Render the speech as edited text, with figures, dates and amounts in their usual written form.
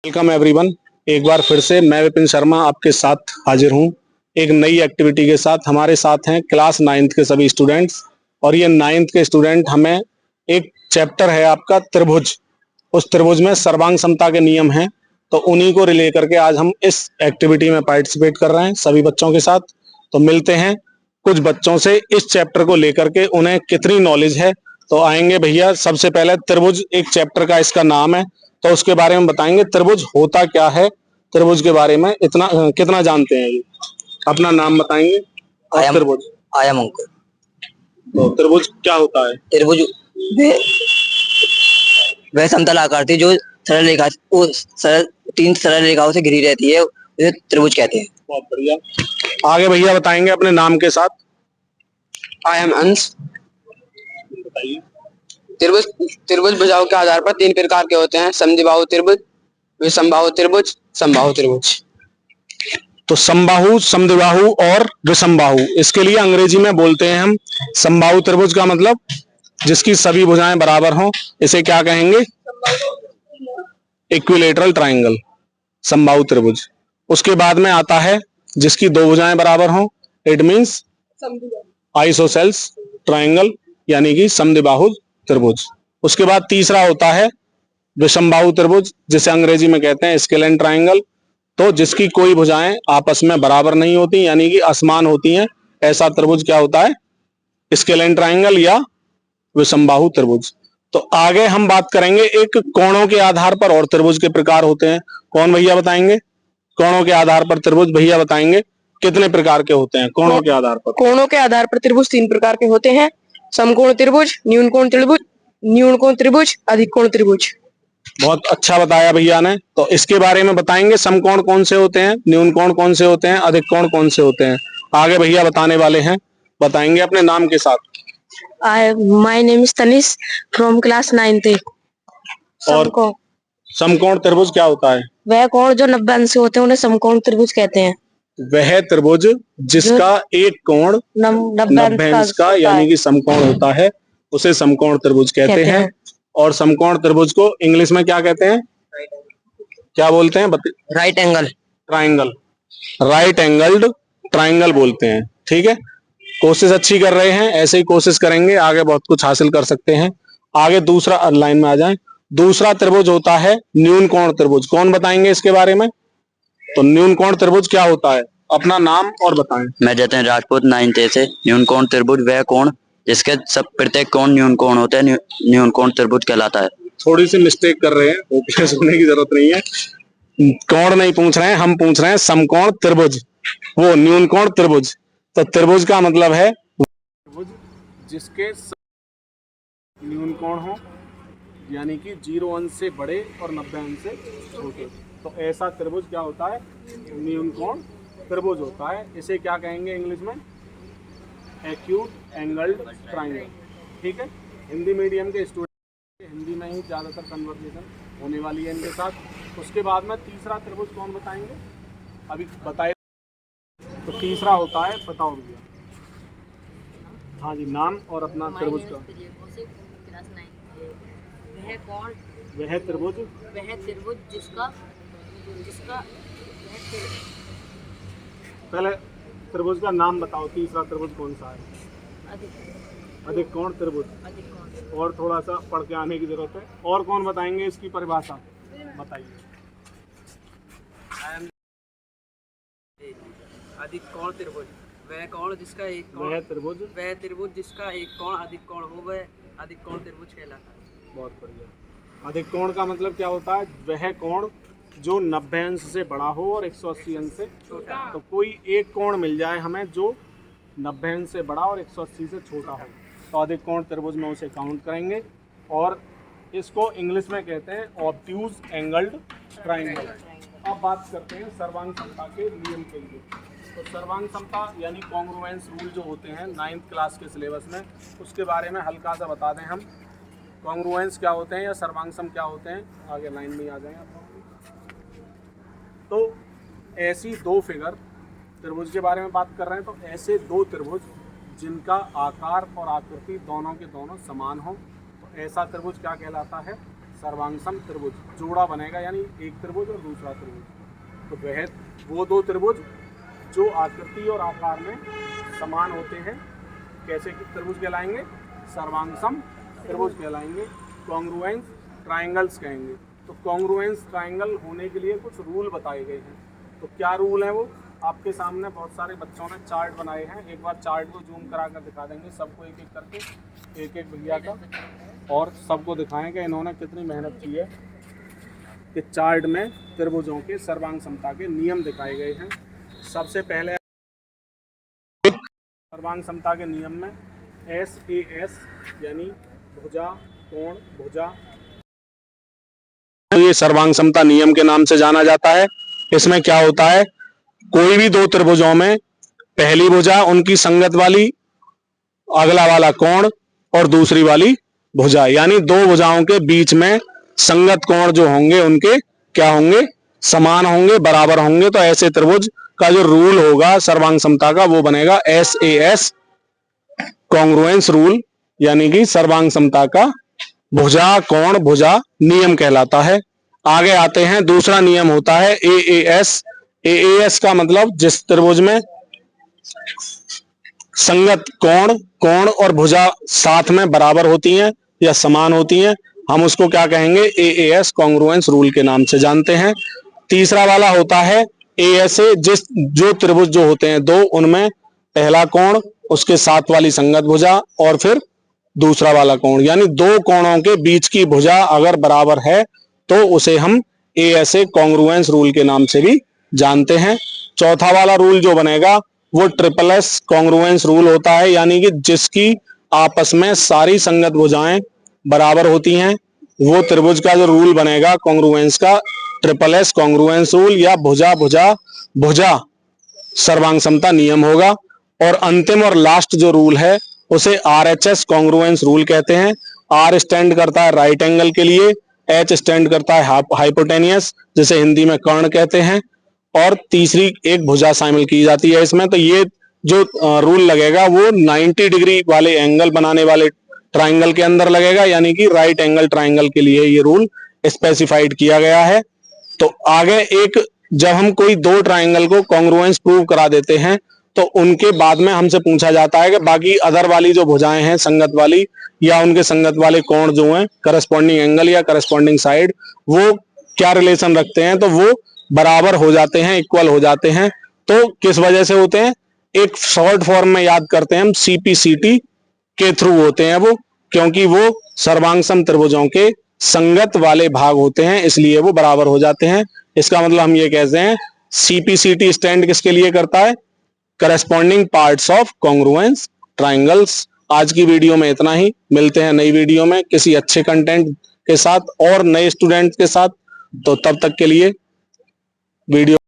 Welcome everyone. एक बार फिर से मैं विपिन शर्मा आपके साथ हाजिर हूँ एक नई एक्टिविटी के साथ। हमारे साथ हैं क्लास 9th के सभी स्टूडेंट्स और ये 9th के स्टूडेंट हमें एक चैप्टर है आपका त्रिभुज, उस त्रिभुज में सर्वांग समता के नियम हैं, तो उन्हीं को रिले करके आज हम इस एक्टिविटी में पार्टिसिपेट कर रहे हैं सभी बच्चों के साथ। तो मिलते हैं कुछ बच्चों से इस चैप्टर को लेकर के उन्हें कितनी नॉलेज है। तो आएंगे भैया। सबसे पहले त्रिभुज एक चैप्टर का इसका नाम है, तो उसके बारे में बताएंगे त्रिभुज होता क्या है, त्रिभुज के बारे में इतना कितना जानते हैं ये। अपना नाम बताएंगे और त्रिभुज। आया अंकुर। तो त्रिभुज क्या होता है? त्रिभुज वह समतल आकार थी जो सरल रेखा तीन सरल रेखाओं से घिरी रहती है, उसे त्रिभुज कहते हैं। बहुत बढ़िया। आगे भैया बताएंगे अपने नाम के साथ। आई एम अंश। बताइए। त्रिभुज भुजाओं के आधार पर तीन प्रकार के होते हैं: समद्विबाहु त्रिभुज, विषमबाहु त्रिभुज, समबाहु त्रिभुज। तो समबाहु, समद्विबाहु और विषमबाहु, इसके लिए अंग्रेजी में बोलते हैं हम समबाहु त्रिभुज का मतलब जिसकी सभी भुजाएं बराबर हों, इसे क्या कहेंगे? इक्विलेटरल ट्राइंगल, समबाहु त्रिभुज। उसके बाद में आता है जिसकी दो भुजाएं बराबर हों, इट मींस आइसोसेल्स ट्राइंगल यानी कि समद्विबाहु त्रिभुज। उसके बाद तीसरा होता है विषमबाहु त्रिभुज जिसे अंग्रेजी में कहते हैं स्केलेन ट्राइंगल, तो जिसकी कोई भुजाएं आपस में बराबर नहीं होती यानी कि असमान होती हैं, ऐसा त्रिभुज क्या होता है? स्केलेन ट्राइंगल या विषमबाहु त्रिभुज। तो आगे हम बात करेंगे एक कोणों के आधार पर और त्रिभुज के प्रकार होते हैं। कौन भैया बताएंगे? कोणों के आधार पर त्रिभुज भैया बताएंगे कितने प्रकार के होते हैं कोणों के आधार पर? कोणों के आधार पर त्रिभुज तीन प्रकार के होते हैं: समकोण त्रिभुज, न्यून कोण त्रिभुज, अधिक कोण त्रिभुज। बहुत अच्छा बताया भैया ने। तो इसके बारे में बताएंगे समकोण कौन से होते हैं, न्यून कोण कौन से होते हैं, अधिक कोण कौन से होते हैं। आगे भैया बताने वाले हैं, बताएंगे अपने नाम के साथ। My name is Tanish from class 9th। और समकोण त्रिभुज क्या होता है? वह कोण जो 90 अंश से होते हैं उन्हें समकोण त्रिभुज कहते हैं। वह त्रिभुज जिसका एक कोण 90 अंश का यानी कि समकोण होता है उसे समकोण त्रिभुज कहते हैं। और समकोण त्रिभुज को इंग्लिश में क्या कहते हैं, क्या बोलते हैं? Right angle triangle, right angled triangle बोलते हैं। ठीक है, कोशिश अच्छी कर रहे हैं, ऐसे ही कोशिश करेंगे आगे बहुत कुछ हासिल कर सकते हैं। आगे दूसरा लाइन में आ जाएं। दूसरा त्रिभुज होता है न्यून कोण त्रिभुज। कौन बताएंगे इसके बारे में? तो न्यून कोण त्रिभुज क्या होता है, अपना नाम और बताएं। मैं जतिन राजपूत 9th से। न्यून कोण त्रिभुज वह कोण जिसके सब प्रत्येक कोण न्यून कोण होते हैं, न्यून कोण त्रिभुज कहलाता है। थोड़ी सी मिस्टेक कर रहे हैं, ओपीएस होने की जरूरत नहीं है। कोण नहीं पूछ रहे हैं, हम पूछ रहे हैं समकोण त्रिभुज, वो न्यून कोण त्रिभुज। तो त्रिभुज का मतलब है त्रिभुज जिसके न्यून कोण हो यानी कि 0 अंश से बड़े और 90 अंश से छोटे, तो ऐसा त्रिभुज क्या होता है? न्यून कोण त्रिभुज होता है। इसे क्या कहेंगे इंग्लिश में? Acute angled triangle. ठीक है, हिंदी मीडियम के स्टूडेंट हिंदी में ही ज़्यादातर कन्वर्सेशन होने वाली है इनके साथ। उसके बाद में तीसरा त्रिभुज कौन बताएंगे? अभी बताए तो तीसरा होता है, बताओ भैया। हाँ जी, नाम और अपना त्रिभुज का। वह त्रिभुज जिसका पहले त्रिभुज का नाम बताओ। तीसरा त्रिभुज कौन सा है? अधिक कोण त्रिभुज। और थोड़ा सा पढ़ के आने की जरूरत है। और कौन बताएंगे इसकी परिभाषा, बताइए। अधिक कोण त्रिभुज वह कोण जिसका एक कोण, वह त्रिभुज जिसका एक कोण अधिक कोण हो, वह अधिक कोण त्रिभुज कहलाता है। बहुत बढ़िया। अधिक कोण का मतलब क्या होता है? वह कोण जो 90 अंश से बड़ा हो और 180 अंश से छोटा। तो कोई एक कोण मिल जाए हमें जो 90 अंश से बड़ा और 180 से छोटा हो, तो अधिक कोण त्रिभुज में उसे काउंट करेंगे। और इसको इंग्लिश में कहते हैं ऑब्ट्यूज एंगल्ड ट्राइंगल। अब बात करते हैं सर्वांग समता के नियम के लिए। तो सर्वांग समता यानी कॉन्ग्रुएंस रूल जो होते हैं 9th क्लास के सिलेबस में, उसके बारे में हल्का सा बता दें हम। कॉन्ग्रुएंस क्या होते हैं या सर्वांग सम क्या होते हैं, आगे लाइन में आ जाएं आप। तो ऐसी दो फिगर त्रिभुज के बारे में बात कर रहे हैं, तो ऐसे दो त्रिभुज जिनका आकार और आकृति दोनों के दोनों समान हो, तो ऐसा त्रिभुज क्या कहलाता है? सर्वांगसम त्रिभुज, जोड़ा बनेगा यानी एक त्रिभुज और दूसरा त्रिभुज। तो वह वो दो त्रिभुज जो आकृति और आकार में समान होते हैं कैसे त्रिभुज कहलाएंगे? सर्वांगसम त्रिभुज कहलाएंगे। कॉन्ग्रुएंस ट्रायंगल्स कहेंगे। तो कॉन्ग्रुएंस ट्रायंगल होने के लिए कुछ रूल बताए गए हैं। तो क्या रूल है वो? आपके सामने बहुत सारे बच्चों ने चार्ट बनाए हैं। एक बार चार्ट को जूम करा कर दिखा देंगे सबको एक एक करके, एक एक भैया का, और सबको दिखाएंगे इन्होंने कितनी मेहनत की है कि चार्ट में त्रिभुजों के सर्वांग समता के नियम दिखाए गए हैं। सबसे पहले सर्वांग समता के नियम में SAS यानी भुजा कोण भुजा, ये सर्वांग समता नियम के नाम से जाना जाता है। इसमें क्या होता है, कोई भी दो त्रिभुजों में पहली भुजा उनकी संगत वाली, अगला वाला कोण और दूसरी वाली भुजा, यानी दो भुजाओं के बीच में संगत कोण जो होंगे उनके क्या होंगे? समान होंगे, बराबर होंगे। तो ऐसे त्रिभुज का जो रूल होगा सर्वांग समता का वो बनेगा SAS कॉन्ग्रुएंस रूल, यानी कि सर्वांग समता का भुजा कोण भुजा नियम कहलाता है। आगे आते हैं, दूसरा नियम होता है AAS का मतलब जिस त्रिभुज में संगत कोण और भुजा साथ में बराबर होती हैं या समान होती हैं, हम उसको क्या कहेंगे? AAS कॉन्ग्रुएंस रूल के नाम से जानते हैं। तीसरा वाला होता है ASA, जो त्रिभुज जो होते हैं दो, उनमें पहला कोण उसके साथ वाली संगत भुजा और फिर दूसरा वाला कोण, यानी दो कोणों के बीच की भुजा अगर बराबर है तो उसे हम ASA कॉन्ग्रुएंस रूल के नाम से भी जानते हैं। चौथा वाला रूल जो बनेगा वो SSS कॉन्ग्रुएंस रूल होता है, यानी कि जिसकी आपस में सारी संगत भुजाएं बराबर होती हैं, वो त्रिभुज का जो रूल बनेगा कॉन्ग्रुएंस का SSS कॉन्ग्रुएंस रूल या भुजा भुजा भुजा सर्वांग समता नियम होगा। और अंतिम और लास्ट जो रूल है उसे RHS कॉन्ग्रुएंस रूल कहते हैं। R स्टैंड करता है राइट एंगल के लिए, H स्टैंड करता है हाइपोटेनियस जिसे हिंदी में कर्ण कहते हैं, और तीसरी एक भुजा शामिल की जाती है इसमें। तो ये जो रूल लगेगा वो 90 डिग्री वाले एंगल बनाने वाले ट्राइंगल के अंदर लगेगा, यानी कि राइट एंगल ट्राइंगल के लिए ये रूल स्पेसिफाइड किया गया है। तो आगे एक, जब हम कोई दो ट्राइंगल को कॉन्ग्रुएंस प्रूव करा देते हैं तो उनके बाद में हमसे पूछा जाता है कि बाकी अदर वाली जो भुजाएं हैं संगत वाली या उनके संगत वाले कोण जो हैं करस्पॉन्डिंग एंगल या करस्पॉन्डिंग साइड, वो क्या रिलेशन रखते हैं? तो वो बराबर हो जाते हैं, इक्वल हो जाते हैं। तो किस वजह से होते हैं? एक शॉर्ट फॉर्म में याद करते हैं हम, CPCT के थ्रू होते हैं वो, क्योंकि वो सर्वांगसम त्रिभुजों के संगत वाले भाग होते हैं, इसलिए वो बराबर हो जाते हैं। इसका मतलब हम ये कहते हैं CPCT स्टैंड किसके लिए करता है? Corresponding parts of congruence triangles. आज की वीडियो में इतना ही, मिलते हैं नई वीडियो में किसी अच्छे कंटेंट के साथ और नए स्टूडेंट के साथ। तो तब तक के लिए वीडियो